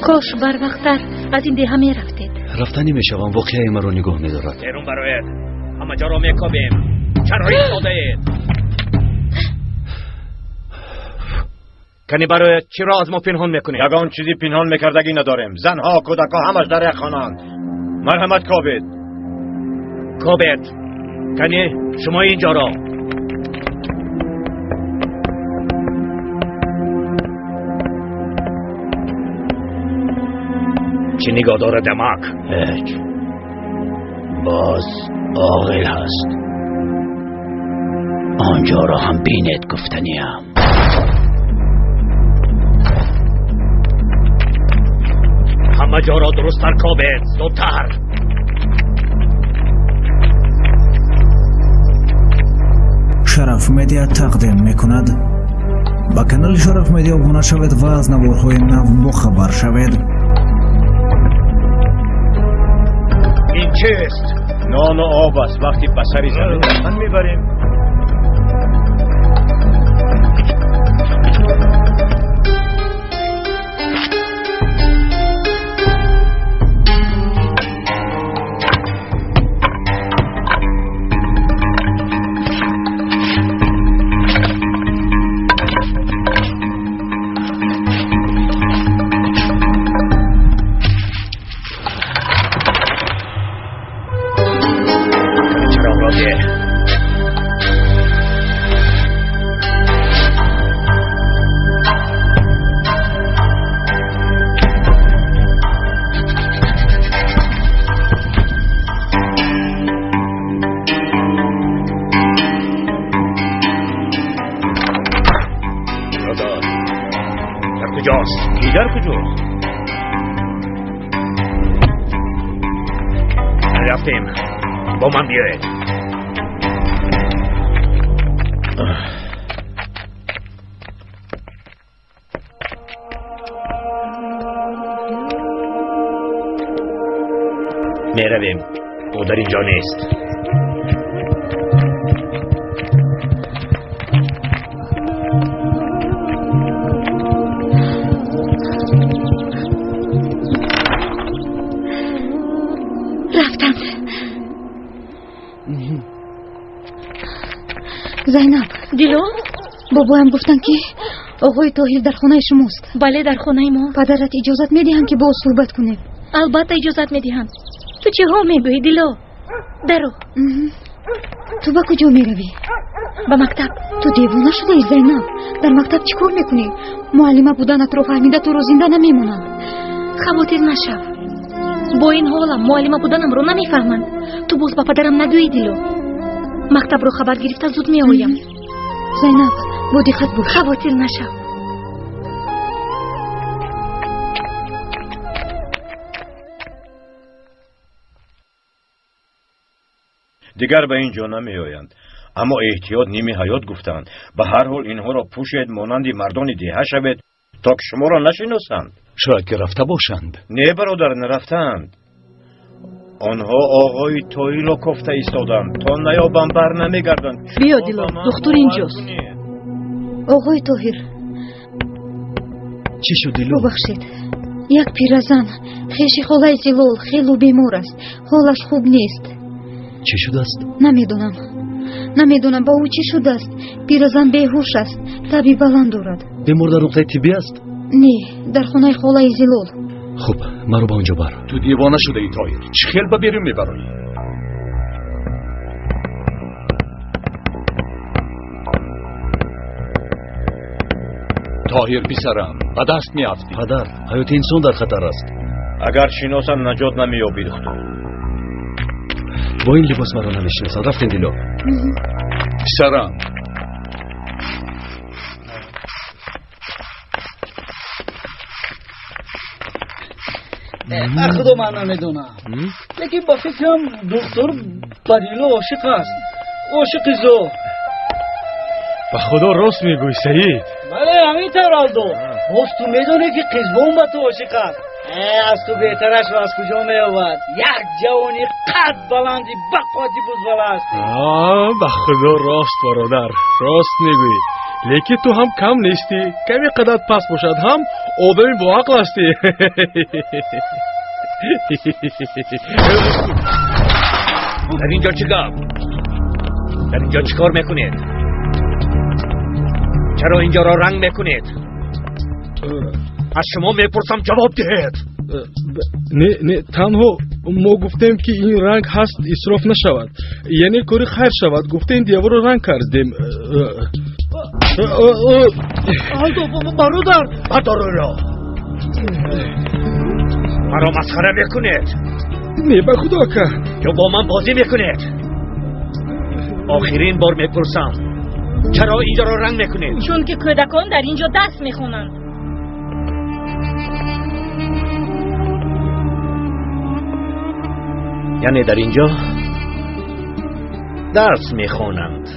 کاش بر وقتتر از این دیه می رفتید. رفتنی می شوم واقعی مرا نگاه می دارد. تیرون برایت همه جا را می کابیم. چرا ایستاده اید؟ کنی برایت چی را از ما پنهان میکنی؟ یگان چیزی پنهان میکردگی نداریم. زنها کودکها همش در یک خانه‌اند. مرحمت کابید. کنی شما اینجا را چی نگاه داره دمک؟ هیچ. باز عاقل هست. آنجا را هم بینید گفتنیم. همه جا را درست تر کابید. زودتر. شرف مدیا تقدیم میکند. با کانال شرف مدیا ابونه شوید و از نوارهای نو بخبر شوید. این چیست؟ نان و آب است. وقتی بسری زمین دستن میبریم. دیگر کجاست؟ دیگر کجاست؟ رفتیم. با من بیایید. میرویم. او در اینجا نیست. رفتند. زینب دیلو بابایم گفتن که آقای طاهر در خانه شماست. بله در خانه ما. پدرت اجازت میدهم که با او صحبت کنیم؟ البته اجازت میدهم. تو چه ها میگویی دیلو؟ درو. تو با کجا میروی؟ به مکتب. تو دیوانه شده ای زینب؟ در مکتب چی کار میکنی؟ معلمه بودنت رو فهمیده تو رو زنده نمیمونند. خواطر نشو. با این حالم معلمه بودنم رو نمیفهمند. تو باز با پدرم نگویی دیلو. مکتب رو خبر گرفته زود میآیم. زینب با دقت باش. خواطر نشو. دیگر به اینجا نمی آیند. اما احتیاط نیمی حیات گفتند. به هر حال اینها را پوشید مانندی مردان دیه شوید تا که شما را نشناسند. شاید که رفته باشند. نه برادر، نرفتند. آنها آقای طاهر را کفته ایستادند تا نیابم بر نمیگردند. بیا دیلو، دختر اینجاست. آقای طاهر چی شد دیلو؟ ببخشید، یک پیرزن خیش خالای زلال خیلی بیمار است. حالش خوب نیست. چی شده است؟ نمیدونم با او چی شده است. پیرزن بیهوش است. تبی بلند دارد. بیمار در نقطه طبی است؟ نه، در خانه خالای زلال. خب مرا با اونجا بر. تو دیوانه شده ای طاهر؟ چه خیل ببریم میبرایی؟ طاهر پسرم به دست میافتی. پدر، حیات انسان در خطر است. اگر شناسند نجات نمییابی دختر. با این لباس مرا نمیشناسند. رفتین دیلو. پسرم خدا من نمیدونم، لیکن با فکرم دکتر پریلو عاشق است. عاشق زو. به خدا راست میگوی سعید؟ بله همینطور آلدو. باز تو میدونی که قزبون با تو عاشق است. از تو بهترش رو از کجا میآورد؟ یک جوانی قد بلندی بقاتی بزبله است. به خدا راست برادر، راست میگوی. لیکن تو هم کم نیستی. کمی قدرت پس باشد هم آدمی با عقل هستی. در اینجا چی گفت؟ در اینجا چی کار میکنید؟ چرا اینجا را رنگ میکنید؟ از شما میپرسم جواب دهید. نه تنها ما گفتیم که این رنگ هست اسراف نشود، یعنی کاری خیر شود. گفتیم دیوار رو رنگ کردیم. آلدو برادر را مرا مسخره میکنید؟ نه به خدا که یا با من بازی میکنید؟ آخرین بار میپرسم چرا اینجا را رنگ میکنید؟ چون که کودکان در اینجا دست میخونند. یعنی در اینجا درس میخونند.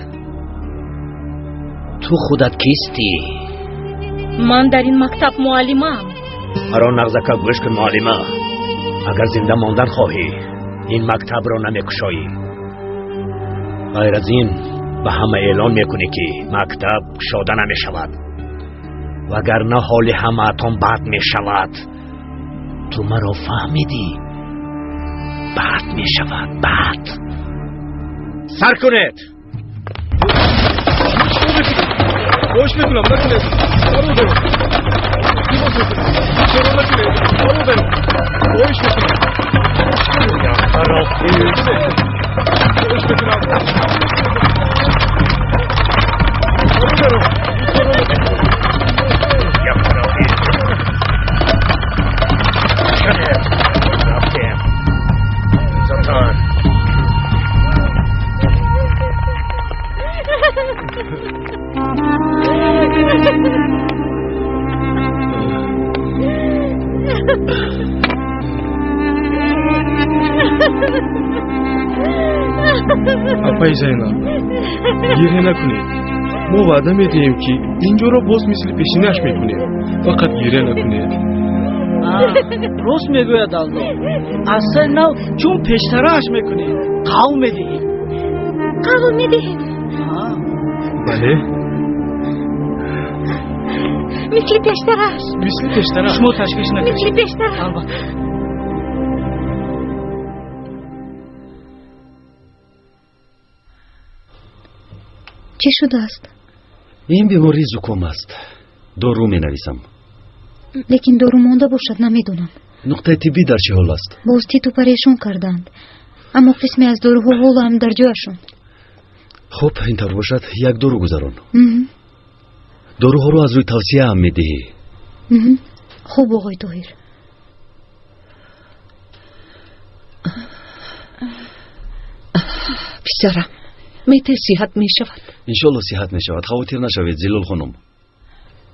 تو خودت کیستی؟ من در این مکتب معلمم. مرا نغزکه گوش کن معلمه. اگر زنده ماندن خواهی این مکتب را نمیکشایی. غیر از این به همه اعلان میکنی که مکتب شاده نمیشود، وگرنه حال همه اتون بد میشود. تو مرا فهمیدی؟ بد میشود، بد. سر کنید. باش میکنم نکنید. برو برو. چرا نکنید؟ برو برو. باش میکنم. یا خرافی. باش میکنم. برو برو. چرا نکنید؟ یا خرافی. رفتیم. زمان. апай Зайнаб, гирья накунед. мо ваъда медиҳем ки инҷоро боз мисли пешинаш мекунем. фақат гирья накунед. рост мегӯяд алло. аз сари нав чун пештараш мекунем. қавл медиҳем. қавл медиҳем. бале. мисли пештараш. мисли пештараш. шумо ташвиш накунед. мисли пештараш. албатта. چی شده است؟ این بیماری زکام است. دارو می نویسم. لیکن دارو مانده باشد نمیدونم. نقطه طبی در چه حال است؟ بازتی تو پریشان کردند. اما قسمی از داروها حالا هم در جایشون. خب اینطور باشد یک دارو گذارون. داروها رو از روی توصیه هم می دهی. خوب آقای طاهر. پسرم میته صحت می شود. انشالله صحت می شود. خواطر نشوید زلال خانم.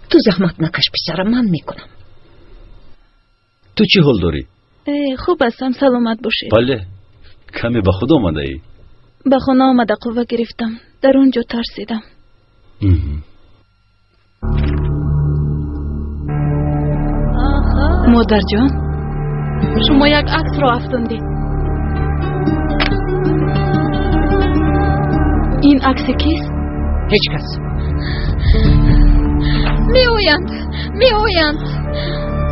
تو زحمت نکش پسرم، من میکنم. تو چی حال داری؟ خوب هستم، سلامت باشید. بله. کمی به خود آمده ای؟ به خانه آمده قوه گرفتم. در اونجا ترسیدم. مادر جان، شما یک عکس را افزودید. این عکس کیست؟ هیچ کس. می آیند.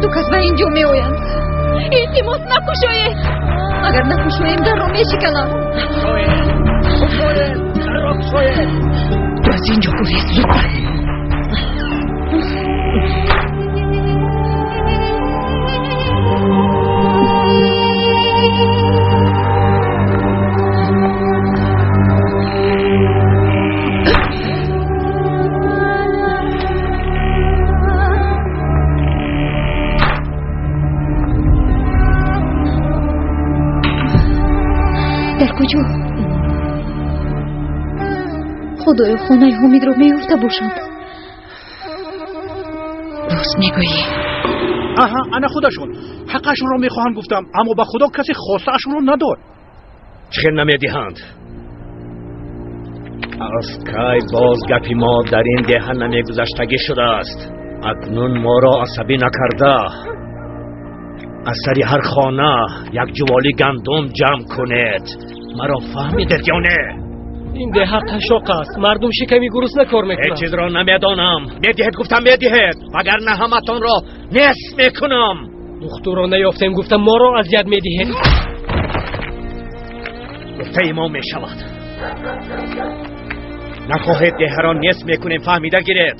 دو کس به اینجا می آیند. التماس نکشایید. اگر نکشاییم در را می شکنم. تو از اینجا گریز زودتر. در کجا؟ خدای خانه حمید رو میفته باشند. راست میگویی. آها انا خودشون حقشون رو میخواهند گفتم، اما به خدا کسی خواسته اشون رو ندار. چه نمیدهند؟ از کی باز گپی ما در این دهن نمیگذشتگی شده است. اکنون ما را عصبی نکرده. از سری هر خانه یک جوالی گندم جمع کنید. مرا فهمیدید یا نه؟ این ده قشاق است. مردم شکمی گرسنه کار میکنند. هیچ چیز را نمیدانم. میدهید گفتم میدهید، وگر نه همتان را نصف میکنم. دختر را نیافتیم گفتم ما را اذیت میدهید. گفته ما میشود. نخواهید ده را نصف میکنیم، فهمیده گیرید.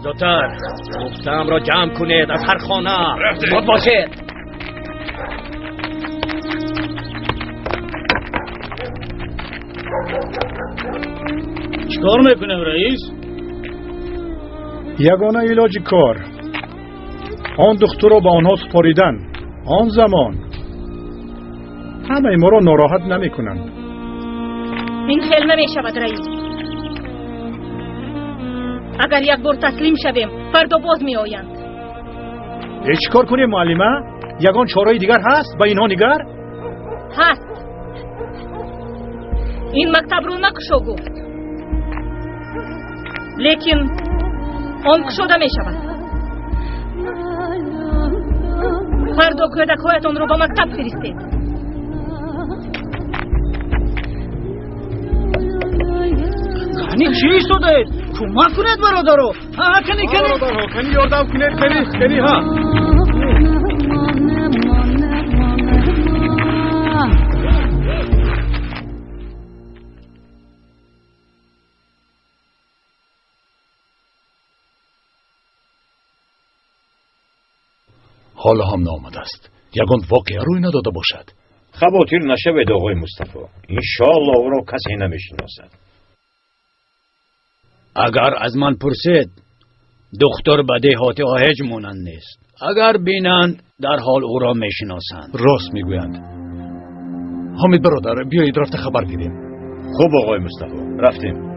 زودتر گفتم را جمع کنید از هر خانه. زود باشید. چیکار میکنم رئیس؟ یگانه علاج کار آن دختر را به آنها سپاریدن. آن زمان همه ما را ناراحت نمیکنند. این خیلی نمیشود رئیس. اگر یک بار تسلیم شویم فردا باز می آیند. چی کار کنیم معلمه؟ یگان چاره دیگر هست به اینها نگر؟ هست. این مکتب رو نکشو گفت، لیکن آن کشوده می شود. فردا کودک‌هایتان رو به مکتب فرستید. کنی چی ایستاده؟ کمک کنید برادرو. ها کنی برادرها کنی یاردم کنید. کنی ها. حالا هم نامده است. یگان واقعه روی نداده باشد. خواطر نشوید آقای مصطفی. انشاءالله او را کسی نمیشناسد. اگر از من پرسید دختر به دهات آهج مانند نیست. اگر بینند در حال او را میشناسند. راست میگویند. حمید برادر بیایید رفته خبر گیریم. خوب آقای مصطفی. رفتیم.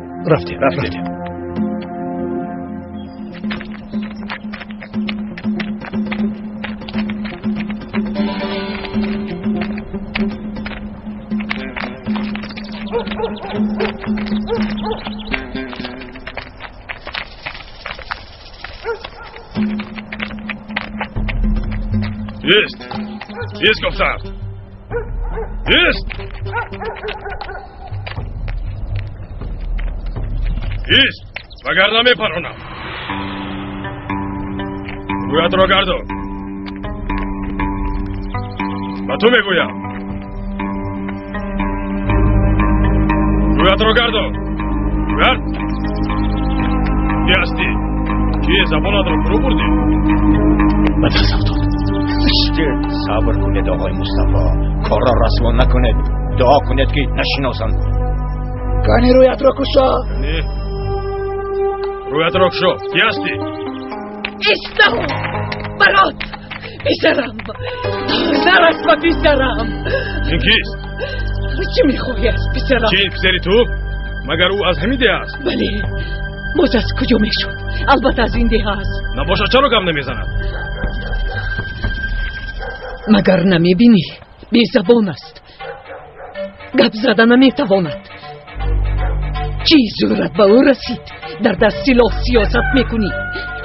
ایست گفتم. ایست. وگرنه میپرونم. رویت را گردان. و تو میگویم رویت را گردان. گرد. کی هستی؟ کی زبانت را فرو بردی؟ به دست افتاد. صبر کنید آقای مصطفی، کار را رسوا نکنید. دعا کنید که نشناسند. گانی رویت را کشا. نه، رویت را کشا. کی هستی؟ استو برات پسرم، نرسم پسرم. این کیست؟ چی میخوایی از پسرم؟ چی این پسری تو؟ مگر او از همین ده است؟ بله. باز از کجا میشد؟ البته از این ده است. نباشه چرا گم نمیزند؟ مگر نمیبینی؟ بی زبان است. گپ زده نمیتواند. چی زورت به او رسید؟ در دست سلاح سیاست میکنی؟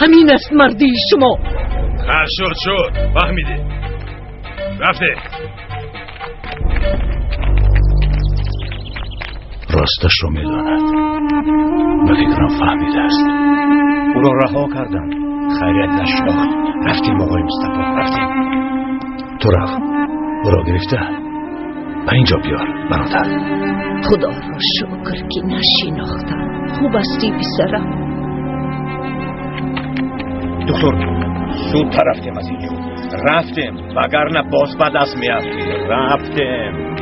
همین است مردی شما. شد فهمیدی. رفته. راستش رو میداند. به فکرم فهمیده است. او را رها کردم. خیریت نشناخت. رفتیم آقای مصطفی، رفتیم. تو رفت. او را گرفته. به اینجا بیار برادر. خدا را شکر که نشناختم. خوب استی پسرم. دکتر زودتر رفتیم از اینجا. رفتیم وگرنه باز به دست میافتیم. رفتیم.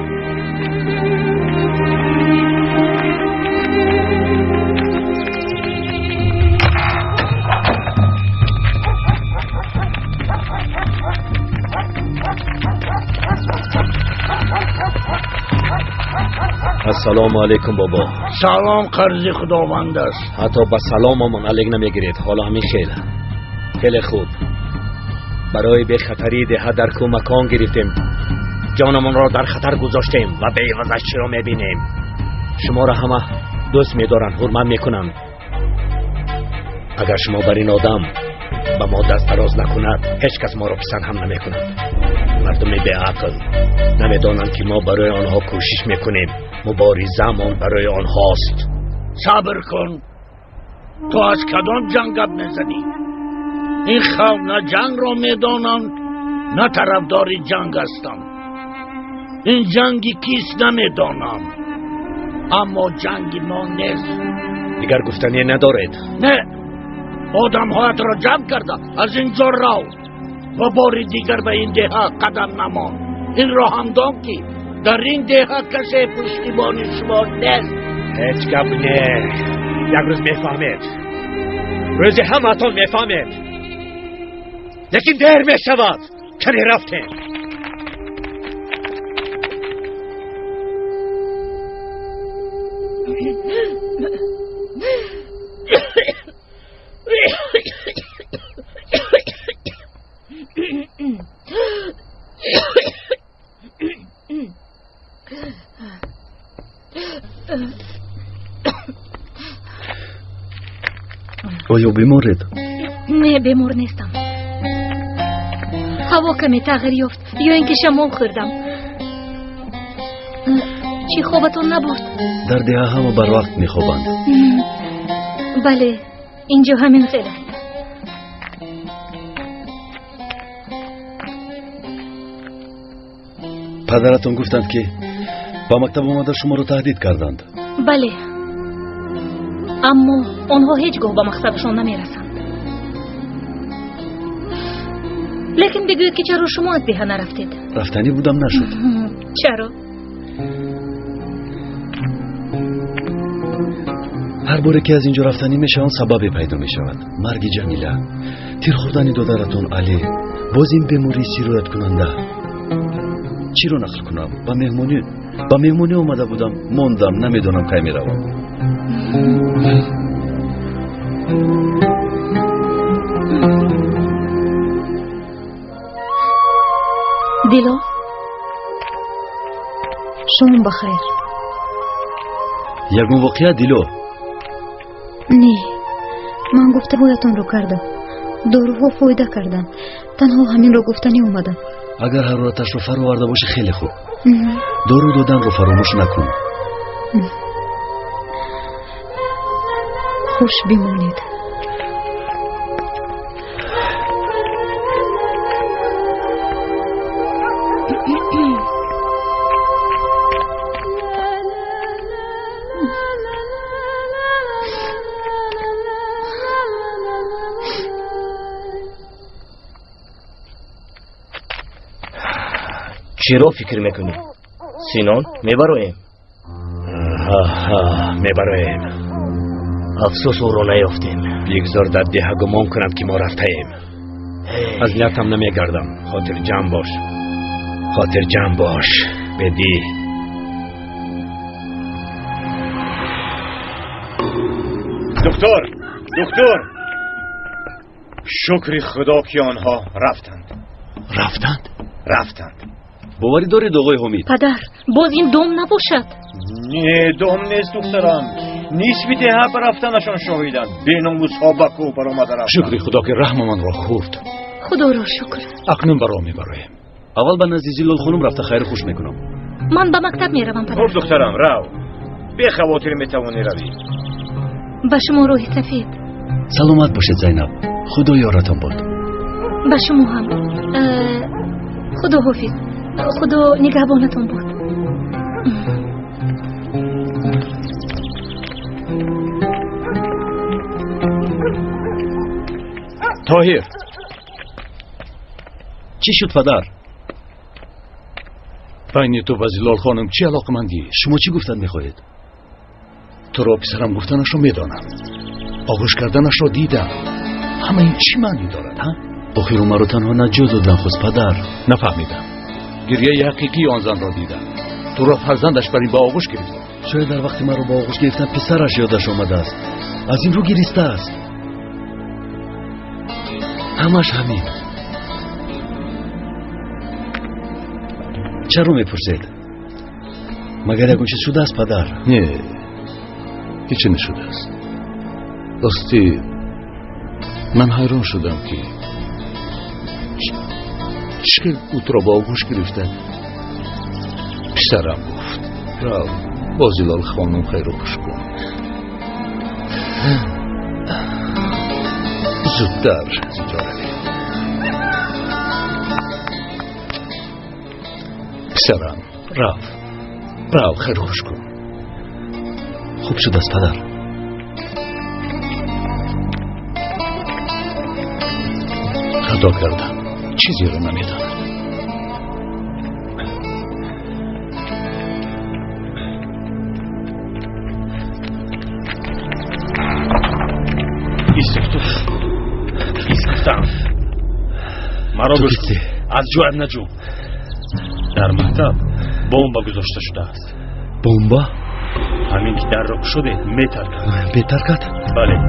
السلام علیکم بابا. سلام قرض خداوند است. حتی با سلاممون علیک نمیگیرید. حالا همین خیلی خوب. برای به خطری ده در کو مکان گرفتیم. جانمون را در خطر گذاشتیم و به عوضش چی را میبینیم؟ شما را همه دوست میدارن، حرمت میکنن. اگر شما بر این آدم به ما دست دراز نکند، هیچ کس ما را پسند هم نمیکند. مردم به عقل نمیدانند که ما برای آنها کوشش میکنیم. مبارزه‌مان برای آنهاست. صبر کن. تو از کدام جنگ گپ میزنی؟ این قوم نه جنگ را میدانند نه طرفداری جنگ هستند. این جنگی کیست نمیدانم، اما جنگی ما نیست. دیگر گفتنی ندارید؟ نه. آدم هایت را جمع کرده از اینجا رو و بار دیگر به این ده قدم نمان. این را هم دان که در این ده کسی پشتیبان شما نیست. هیچ گپ نه. یک روز میفهمید. روزی همتون میفهمید. لیکن دیر میشود. کنی رفتیم. آیا بیمارید؟ نه بیمار نیستم. هوا کمی تغییر یافت یا اینکه شمال خوردم. چی خوابتون نبرد؟ در ده همه بر وقت میخوابند. بله اینجا همین خیلی. پدرتون گفتند که با مکتب آمده شما رو تهدید کردند. بله، اما آنها هیچگاه با مقصدشان نمیرسند. لیکن بگوید که چرا شما از ده نرفتید؟ رفتنی بودم نشد. چرا؟ هر باره که از اینجا رفتنی میشه آن سببی پیدا میشود. مرگ جمیله، تیر خوردن دادرتون علی، باز این بیماری سیرایت کننده. چی رو نقل کنم؟ با مهمونی اومده بودم، موندم، نمیدونم کی میروم. دیلو شما بخیر. یکون واقعیت دیلو؟ نه، من گفته بودتون رو کردم. доруҳо фоида карданд. танҳо ҳаминро гуфтанӣ омадам. агар ҳарораташро фароварда боши хеле хуб. дору доданро фаромӯш накун. хуш бимонед. چرا فکر میکنی؟ سینان میبرایم. میبرایم. افسوس او رو نیافتیم. بگذار در ده گمان کنم که ما رفتیم. از نیتم نمیگردم. خاطر جمع باش. خاطر جمع باش. بدی. دکتر، دکتر، شکر خدا که آنها رفتند. رفتند؟ رفتند. باوری دارید آقای حمید؟ پدر، باز این دم نباشد. نه، دم نیست دخترم. نسبی ده رفتنشان شاهیدند. بیناموس ها بکو برآمده رفتند. شکر خدا که رحم من را خورد. خدا را شکر. اکنون برام میبرایم. اول به نزد جلال خانم رفته خیر خوش میکنم. من به مکتب میروم پدر. خب دخترم رو. بی خواطر میتوانی روی. به شما روحی سفید. سلامت باشید زینب. خدا یارتان باد. به شما هم. خدا حافظ. خدا نگهبانتان باد. طاهر، چی شد پدر؟ بین تو و زلال خانم چی علاقمندی؟ شما چی گفتن میخواهید؟ تو را پسرم گفتنش رو میدانم. آغوش کردنش را دیدم. همه این چی معنی دارد ها؟ آخر مرا تنها نجات دادن خود پدر. نفهمیدم. گریه حقیقی آن زن را دیدم. تو را فرزندش برای با آغوش گرفت. شاید در وقتی مرا با آغوش گرفتن پسرش یادش آمده است. از این رو گریسته است. همش همین. چرا میپرسید؟ مگر یکون چیز شده است پدر؟ نه، هیچی نشده است. راستی من حیران شدم که چقدر او تو را با آغوش گرفته. پسرم گفت رو با زلال خانم خیر و خوش کن. زودتر زیجاره پسرم رو خیر و خوش کن. خوب شد است پدر. خدا کردم چیزی رو نمیدانم. ایستفتم. مرا گفت از جوعت نجو. در مکتب بمب گذاشته شده است. بمب؟ همین که در را شده میترکد. بترکد؟ بله.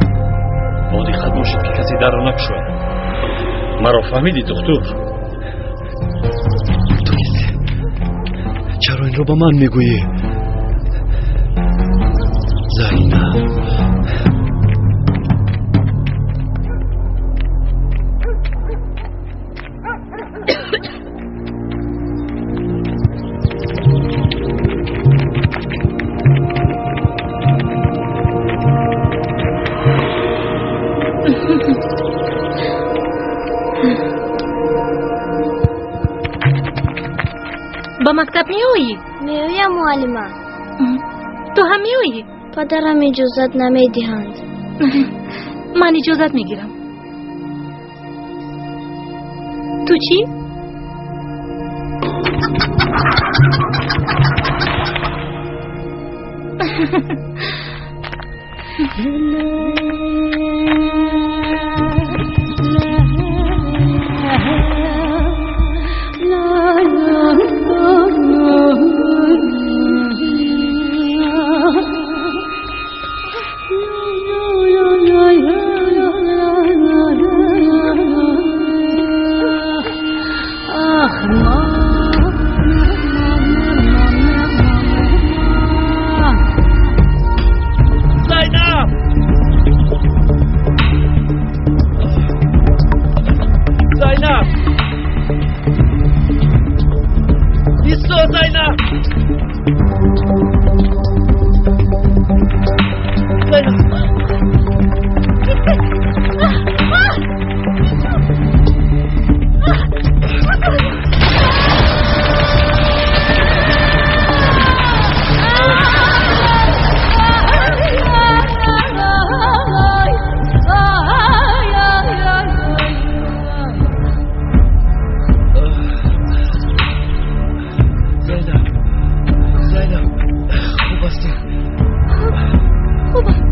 با دقت باشید که کسی در را نکشد. مرا فهمیدی دکتر؟ تو کسی چرا این رو با من میگویی؟ زینب با مکتب میایی؟ میایم معلمه. تو هم میایی؟ پدرم اجازت نمیدهند. من اجازت میگیرم. تو چی؟ Zeynep! خوبه